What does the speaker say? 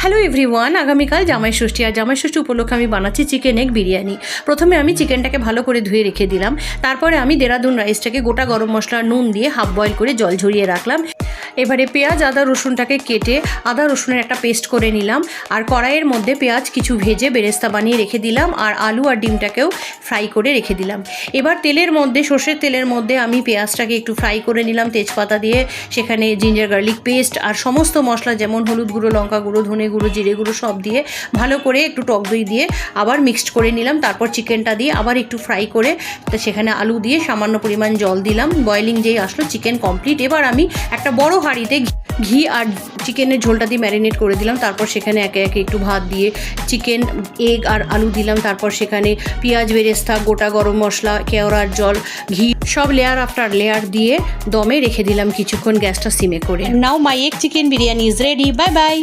Hello everyone, আগামীকাল জামাই ষষ্ঠী। আর জামাই ষষ্ঠী উপলক্ষে আমি বানাচ্ছি চিকেন এগ বিরিয়ানি। প্রথমে আমি চিকেনটাকে ভালো করে ধুয়ে রেখে দিলাম। তারপরে আমি দেরাদুন রাইসটাকে গোটা গরম মশলা নুন দিয়ে হাফ বয়েল করে জল ঝরিয়ে রাখলাম। এবারে পেঁয়াজ আদা রসুনটাকে কেটে আদা রসুনের একটা পেস্ট করে নিলাম। আর কড়াইয়ের মধ্যে পেঁয়াজ কিছু ভেজে বেরেস্তা বানিয়ে রেখে দিলাম। আর আলু আর ডিমটাকেও ফ্রাই করে রেখে দিলাম। এবার তেলের মধ্যে, সর্ষের তেলের মধ্যে আমি পেঁয়াজটাকে একটু ফ্রাই করে নিলাম তেজপাতা দিয়ে। সেখানে জিঞ্জার গার্লিক পেস্ট আর সমস্ত মশলা যেমন হলুদ গুঁড়ো, লঙ্কা গুঁড়ো, ধনে গুঁড়ো, জিরে গুঁড়ো সব দিয়ে ভালো করে একটু টক দই দিয়ে আবার মিক্সড করে নিলাম। তারপর চিকেনটা দিয়ে আবার একটু ফ্রাই করে সেখানে আলু দিয়ে সামান্য পরিমাণ জল দিলাম। বয়েলিং যেই আসলো চিকেন কমপ্লিট। এবার আমি একটা বড় হাঁড়িতে ঘি আর চিকেনের ঝোলটা দিয়ে ম্যারিনেট করে দিলাম। তারপর সেখানে একে একে একটু ভাত দিয়ে চিকেন, এগ আর আলু দিলাম। তারপর সেখানে পেঁয়াজ বেরেস্তা, গোটা গরম মশলা, কেওড়ার জল, ঘি সব লেয়ার আফটার লেয়ার দিয়ে দমে রেখে দিলাম কিছুক্ষণ গ্যাসটা সিমে করে। Now my egg chicken biryani is ready. Bye by.